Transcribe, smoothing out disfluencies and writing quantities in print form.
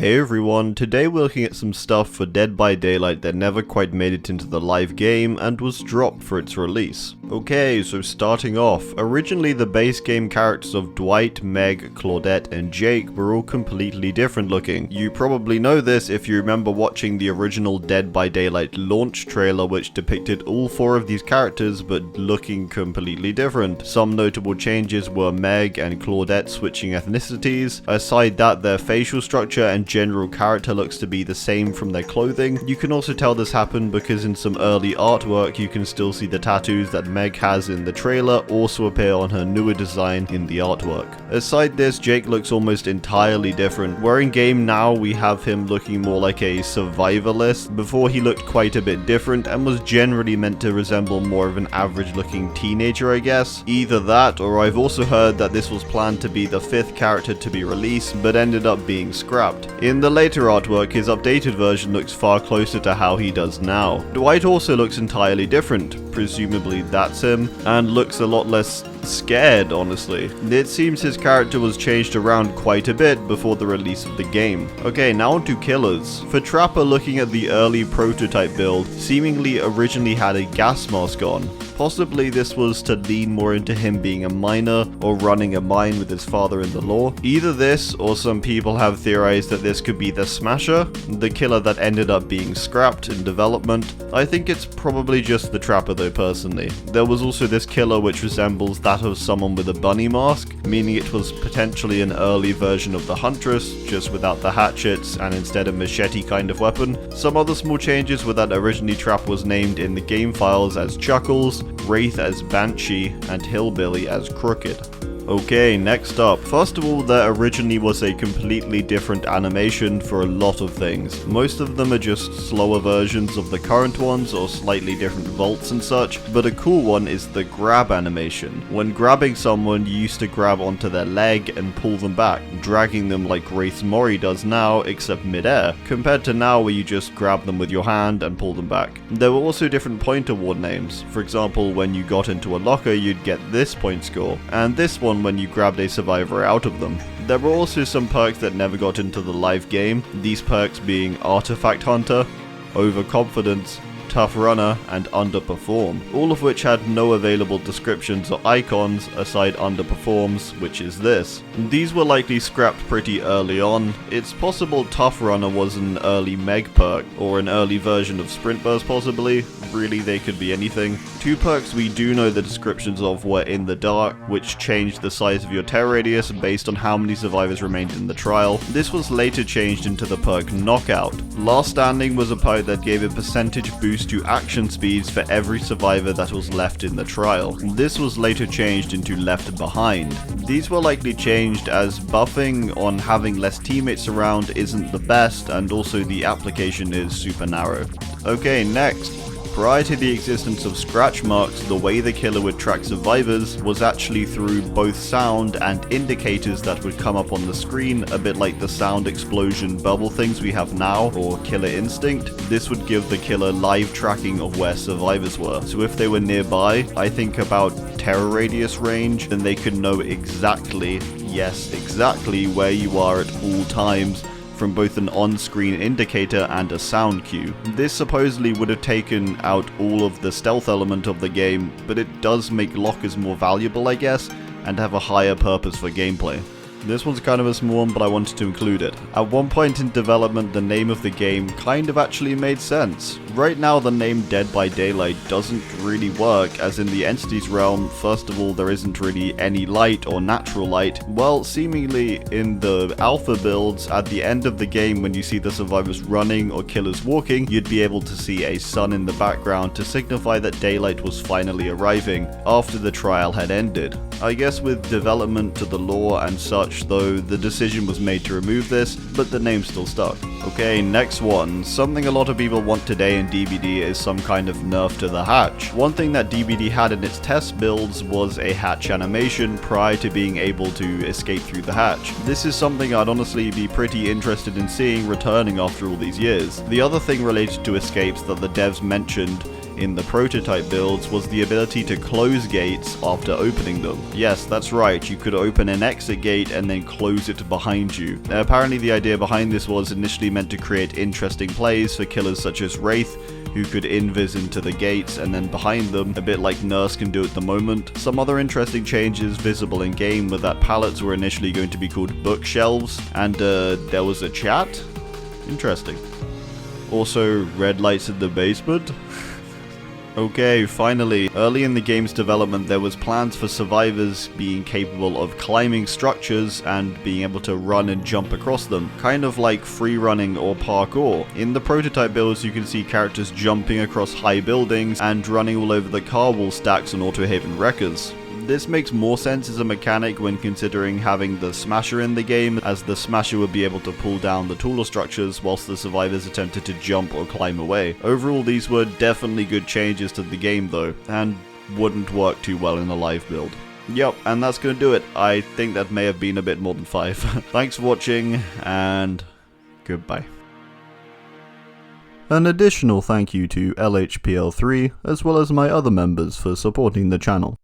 Hey everyone, today we're looking at some stuff for Dead by Daylight that never quite made it into the live game and was dropped for its release. Okay, so starting off, originally the base game characters of Dwight, Meg, Claudette, and Jake were all completely different looking. You probably know this if you remember watching the original Dead by Daylight launch trailer, which depicted all four of these characters but looking completely different. Some notable changes were Meg and Claudette switching ethnicities. Aside that, their facial structure and general character looks to be the same from their clothing. You can also tell this happened because in some early artwork you can still see the tattoos that Meg has in the trailer also appear on her newer design in the artwork. Aside this, Jake looks almost entirely different, where in game now we have him looking more like a survivalist. Before he looked quite a bit different and was generally meant to resemble more of an average looking teenager, I guess. Either that, or I've also heard that this was planned to be the 5th character to be released but ended up being scrapped. In the later artwork, his updated version looks far closer to how he does now. Dwight also looks entirely different, presumably that's him, and looks a lot less scared, honestly. It seems his character was changed around quite a bit before the release of the game. Okay, now on to killers. For Trapper, looking at the early prototype build, seemingly originally had a gas mask on. Possibly this was to lean more into him being a miner or running a mine with his father in the law. Either this, or some people have theorized that this could be the Smasher, the killer that ended up being scrapped in development. I think it's probably just the Trapper though, personally. There was also this killer which resembles that of someone with a bunny mask, meaning it was potentially an early version of the Huntress, just without the hatchets and instead a machete kind of weapon. Some other small changes were that originally Trapper was named in the game files as Chuckles, Wraith as Banshee, and Hillbilly as Crooked. Okay, next up. First of all, there originally was a completely different animation for a lot of things. Most of them are just slower versions of the current ones or slightly different vaults and such, but a cool one is the grab animation. When grabbing someone, you used to grab onto their leg and pull them back, dragging them like Wraith Mori does now, except mid-air, compared to now where you just grab them with your hand and pull them back. There were also different point award names. For example, when you got into a locker, you'd get this point score, and this one when you grabbed a survivor out of them. There were also some perks that never got into the live game, these perks being Artifact Hunter, Overconfidence, Tough Runner, and Underperform, all of which had no available descriptions or icons aside Underperforms, which is this. These were likely scrapped pretty early on. It's possible Tough Runner was an early Meg perk, or an early version of Sprint Burst possibly. Really, they could be anything. Two perks we do know the descriptions of were In the Dark, which changed the size of your terror radius based on how many survivors remained in the trial. This was later changed into the perk Knockout. Last Standing was a perk that gave a percentage boost to action speeds for every survivor that was left in the trial. This was later changed into Left Behind. These were likely changed as buffing on having less teammates around isn't the best, and also the application is super narrow. Okay, next. Prior to the existence of scratch marks, the way the killer would track survivors was actually through both sound and indicators that would come up on the screen, a bit like the sound explosion bubble things we have now, or Killer Instinct. This would give the killer live tracking of where survivors were. So if they were nearby, I think about terror radius range, then they could know exactly, yes, exactly where you are at all times, from both an on-screen indicator and a sound cue. This supposedly would have taken out all of the stealth element of the game, but it does make lockers more valuable, I guess, and have a higher purpose for gameplay. This one's kind of a small one, but I wanted to include it. At one point in development, the name of the game kind of actually made sense. Right now, the name Dead by Daylight doesn't really work, as in the entities realm, first of all, there isn't really any light or natural light. Well, seemingly in the alpha builds, at the end of the game when you see the survivors running or killers walking, you'd be able to see a sun in the background to signify that daylight was finally arriving, after the trial had ended. I guess with development to the lore and such, though, the decision was made to remove this, but the name still stuck. Okay, next one. Something a lot of people want today in DBD is some kind of nerf to the hatch. One thing that DBD had in its test builds was a hatch animation prior to being able to escape through the hatch. This is something I'd honestly be pretty interested in seeing returning after all these years. The other thing related to escapes that the devs mentioned in the prototype builds was the ability to close gates after opening them. Yes, that's right, you could open an exit gate and then close it behind you. Apparently the idea behind this was initially meant to create interesting plays for killers such as Wraith, who could invis into the gates and then behind them, a bit like Nurse can do at the moment. Some other interesting changes visible in game were that pallets were initially going to be called bookshelves, and there was a chat? Interesting. Also, red lights in the basement? Okay, finally, early in the game's development there was plans for survivors being capable of climbing structures and being able to run and jump across them, kind of like free running or parkour. In the prototype builds you can see characters jumping across high buildings and running all over the car wall stacks on Autohaven Wreckers. This makes more sense as a mechanic when considering having the Smasher in the game, as the Smasher would be able to pull down the taller structures whilst the survivors attempted to jump or climb away. Overall, these were definitely good changes to the game though, and wouldn't work too well in a live build. Yep, and that's gonna do it. I think that may have been a bit more than 5. Thanks for watching, and goodbye. An additional thank you to LHPL3, as well as my other members for supporting the channel.